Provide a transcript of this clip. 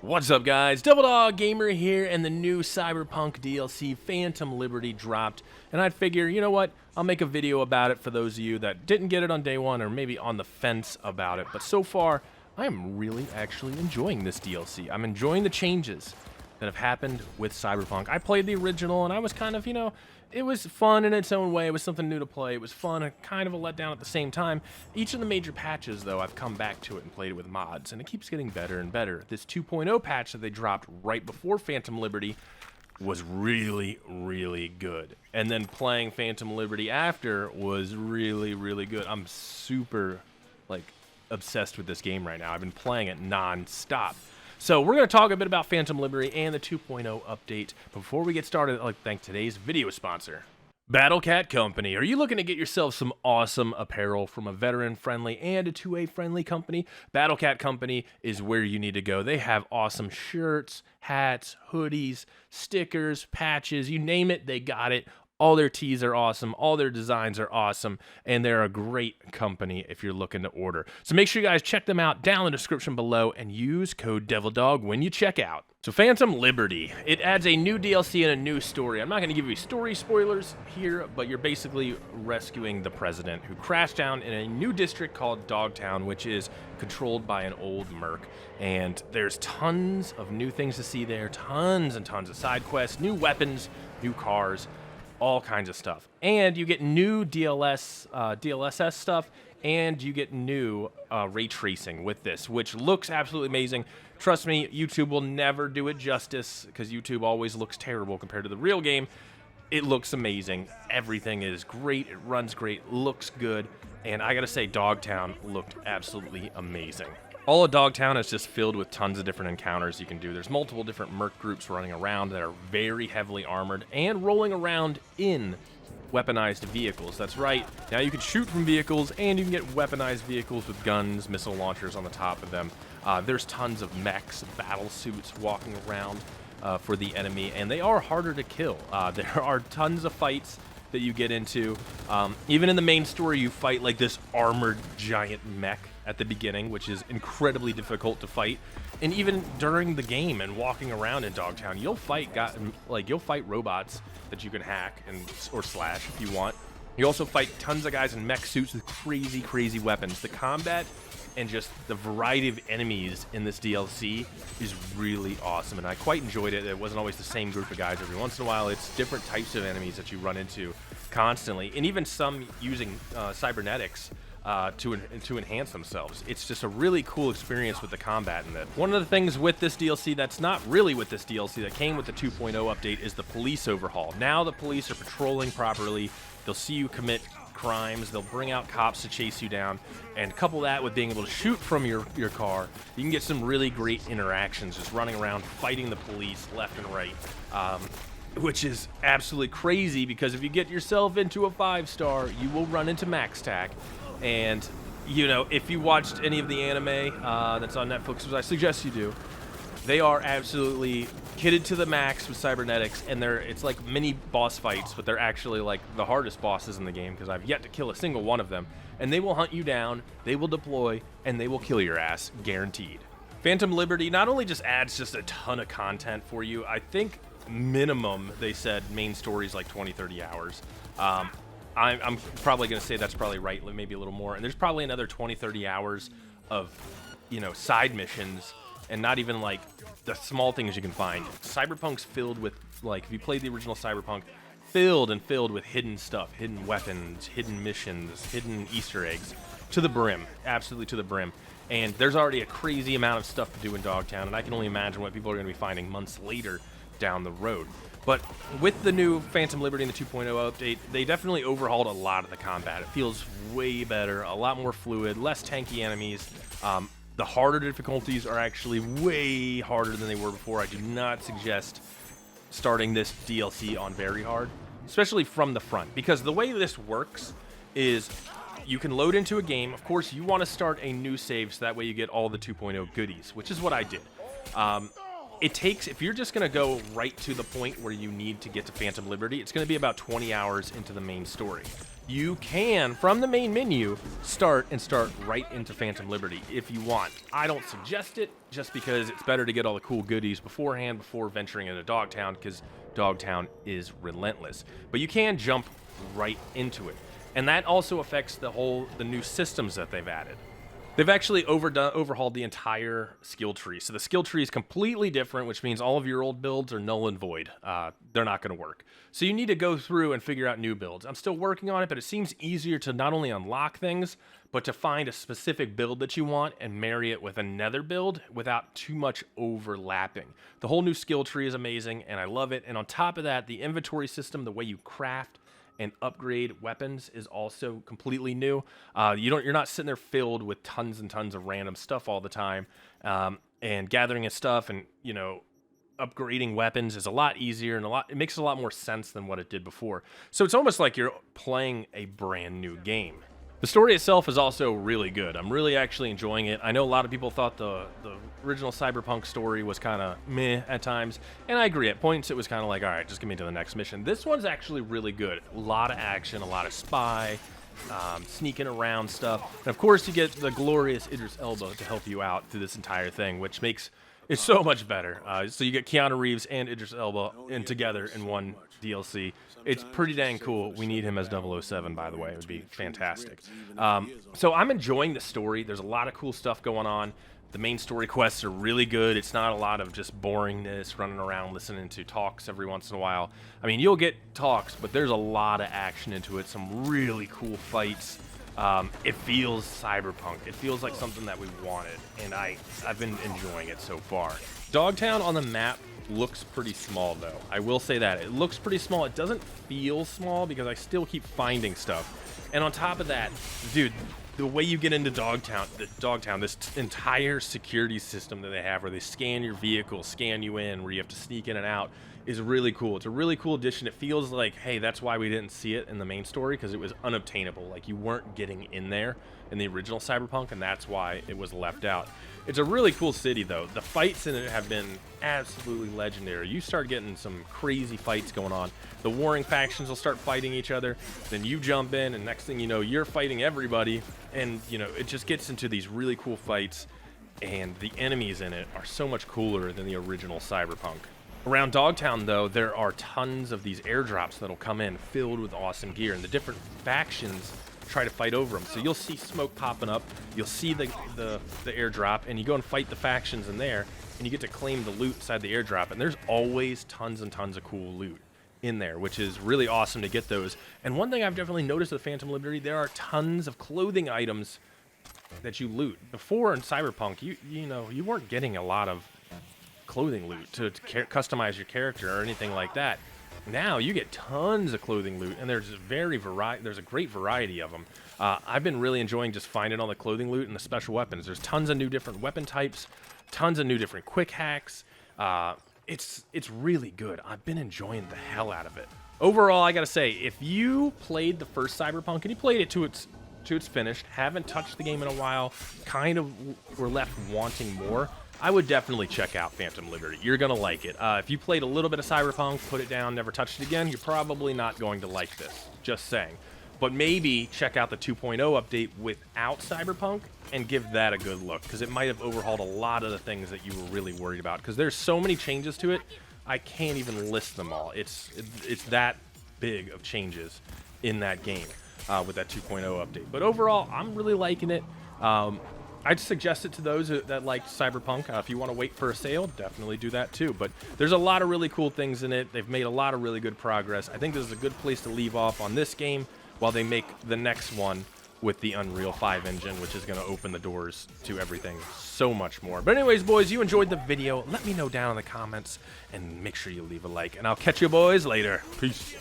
What's up, guys? TheDevildogGamer here, and the new Cyberpunk DLC, Phantom Liberty, dropped. And I'd figure, you know what? I'll make a video about it for those of you that didn't get it on day one or maybe on the fence about it. But so far, I am really actually enjoying this DLC. I'm enjoying the changes that have happened with Cyberpunk. I played the original, and I was kind of, it was fun in its own way. It was something new to play. It was fun and kind of a letdown at the same time. Each of the major patches, though, I've come back to it and played it with mods, and it keeps getting better and better. This 2.0 patch that they dropped right before Phantom Liberty was really, really good. And then playing Phantom Liberty after was really, really good. I'm super, obsessed with this game right now. I've been playing it non-stop. So we're going to talk a bit about Phantom Liberty and the 2.0 update. Before we get started, I'd like to thank today's video sponsor, Battlecat Company. Are you looking to get yourself some awesome apparel from a veteran-friendly and a 2A-friendly company? Battlecat Company is where you need to go. They have awesome shirts, hats, hoodies, stickers, patches, you name it, they got it. All their tees are awesome, all their designs are awesome, and they're a great company if you're looking to order. So make sure you guys check them out down in the description below and use code DevilDog when you check out. So Phantom Liberty, it adds a new DLC and a new story. I'm not going to give you story spoilers here, but you're basically rescuing the president who crashed down in a new district called Dogtown, which is controlled by an old merc. And there's tons of new things to see there, tons and tons of side quests, new weapons, new cars, all kinds of stuff. And you get new DLSS stuff, and you get new ray tracing with this, which looks absolutely amazing. Trust me, YouTube will never do it justice, because YouTube always looks terrible compared to the real game. It looks amazing. Everything is great. It runs great, looks good. And I gotta say, Dogtown looked absolutely amazing. All of Dogtown is just filled with tons of different encounters you can do. There's multiple different merc groups running around that are very heavily armored and rolling around in weaponized vehicles. That's right. Now you can shoot from vehicles, and you can get weaponized vehicles with guns, missile launchers on the top of them. There's tons of mechs, battle suits walking around for the enemy, and they are harder to kill. There are tons of fights that you get into. Even in the main story, you fight like this armored giant mech at the beginning, which is incredibly difficult to fight. And even during the game and walking around in Dogtown, you'll fight robots that you can hack or slash if you want. You also fight tons of guys in mech suits with crazy weapons. The combat and just the variety of enemies in this DLC is really awesome, and I quite enjoyed it. It wasn't always the same group of guys every once in a while. It's different types of enemies that you run into constantly, and even some using cybernetics to enhance themselves. It's just a really cool experience with the combat in that. One of the things with this DLC that's not really with this DLC that came with the 2.0 update is the police overhaul. Now the police are patrolling properly. They'll see you commit crimes, they'll bring out cops to chase you down, and couple that with being able to shoot from your car, you can get some really great interactions just running around fighting the police left and right, which is absolutely crazy, because if you get yourself into a 5-star, you will run into max tack. And if you watched any of the anime that's on Netflix, which I suggest you do, they are absolutely kitted to the max with cybernetics, and it's like mini boss fights, but they're actually like the hardest bosses in the game, because I've yet to kill a single one of them. And they will hunt you down, they will deploy, and they will kill your ass, guaranteed. Phantom Liberty not only just adds just a ton of content for you, I think minimum, they said, main story is like 20-30 hours. I'm probably going to say that's probably right, maybe a little more. And there's probably another 20-30 hours of, side missions, and not even like the small things you can find. Cyberpunk's filled with, if you played the original Cyberpunk, filled with hidden stuff, hidden weapons, hidden missions, hidden Easter eggs, to the brim, absolutely to the brim. And there's already a crazy amount of stuff to do in Dogtown, and I can only imagine what people are going to be finding months later down the road. But with the new Phantom Liberty and the 2.0 update, they definitely overhauled a lot of the combat. It feels way better, a lot more fluid, less tanky enemies. The harder difficulties are actually way harder than they were before. I do not suggest starting this DLC on very hard, especially from the front, because the way this works is you can load into a game. Of course, you want to start a new save so that way you get all the 2.0 goodies, which is what I did. it takes, if you're just going to go right to the point where you need to get to Phantom Liberty, it's going to be about 20 hours into the main story. You can, from the main menu, start right into Phantom Liberty if you want. I don't suggest it, just because it's better to get all the cool goodies beforehand before venturing into Dogtown, because Dogtown is relentless. But you can jump right into it. And that also affects the new systems that they've added. They've actually overhauled the entire skill tree. So the skill tree is completely different, which means all of your old builds are null and void. They're not going to work. So you need to go through and figure out new builds. I'm still working on it, but it seems easier to not only unlock things, but to find a specific build that you want and marry it with another build without too much overlapping. The whole new skill tree is amazing, and I love it. And on top of that, the inventory system, the way you craft and upgrade weapons is also completely new. You're not sitting there filled with tons and tons of random stuff all the time, and gathering stuff and upgrading weapons is a lot easier and it makes a lot more sense than what it did before. So it's almost like you're playing a brand new game. The story itself is also really good. I'm really actually enjoying it. I know a lot of people thought the original Cyberpunk story was kind of meh at times, and I agree. At points, it was kind of like, all right, just get me to the next mission. This one's actually really good. A lot of action, a lot of spy, sneaking around stuff. And of course, you get the glorious Idris Elba to help you out through this entire thing, which makes it so much better. So you get Keanu Reeves and Idris Elba together in one DLC. It's pretty dang cool. We need him as 007, by the way. It would be fantastic. So I'm enjoying the story. There's a lot of cool stuff going on. The main story quests are really good. It's not a lot of just boringness, running around listening to talks every once in a while. I mean, you'll get talks, but there's a lot of action into it. Some really cool fights. It feels cyberpunk. It feels like something that we wanted, and I've been enjoying it so far. Dogtown on the map looks pretty small, though. I will say that. It looks pretty small. It doesn't feel small because I still keep finding stuff. And on top of that, dude, the way you get into Dogtown, this entire security system that they have where they scan your vehicle, scan you in, where you have to sneak in and out, is really cool. It's a really cool addition. It feels like, hey, that's why we didn't see it in the main story, because it was unobtainable. Like, you weren't getting in there in the original Cyberpunk, and that's why it was left out. It's a really cool city, though. The fights in it have been absolutely legendary. You start getting some crazy fights going on. The warring factions will start fighting each other. Then you jump in, and next thing you know, you're fighting everybody. And, it just gets into these really cool fights. And the enemies in it are so much cooler than the original Cyberpunk. Around Dogtown, though, there are tons of these airdrops that'll come in filled with awesome gear. And the different factions try to fight over them. So you'll see smoke popping up, you'll see the airdrop, and you go and fight the factions in there, and you get to claim the loot inside the airdrop. And there's always tons and tons of cool loot in there, which is really awesome to get those. And one thing I've definitely noticed with Phantom Liberty, there are tons of clothing items that you loot. Before in Cyberpunk, you weren't getting a lot of clothing loot to customize your character or anything like that. Now you get tons of clothing loot, and there's a great variety of them. I've been really enjoying just finding all the clothing loot and the special weapons. There's tons of new different weapon types, tons of new different quick hacks. It's really good. I've been enjoying the hell out of it. Overall, I gotta say, if you played the first Cyberpunk and you played it to its finished, haven't touched the game in a while, kind of were left wanting more, I would definitely check out Phantom Liberty. You're going to like it. If you played a little bit of Cyberpunk, put it down, never touched it again, you're probably not going to like this. Just saying. But maybe check out the 2.0 update without Cyberpunk and give that a good look, because it might have overhauled a lot of the things that you were really worried about, because there's so many changes to it, I can't even list them all. It's that big of changes in that game with that 2.0 update. But overall, I'm really liking it. I'd suggest it to those that liked Cyberpunk. If you want to wait for a sale, definitely do that too. But there's a lot of really cool things in it. They've made a lot of really good progress. I think this is a good place to leave off on this game while they make the next one with the Unreal 5 engine, which is going to open the doors to everything so much more. But anyways, boys, you enjoyed the video. Let me know down in the comments, and make sure you leave a like. And I'll catch you boys later. Peace.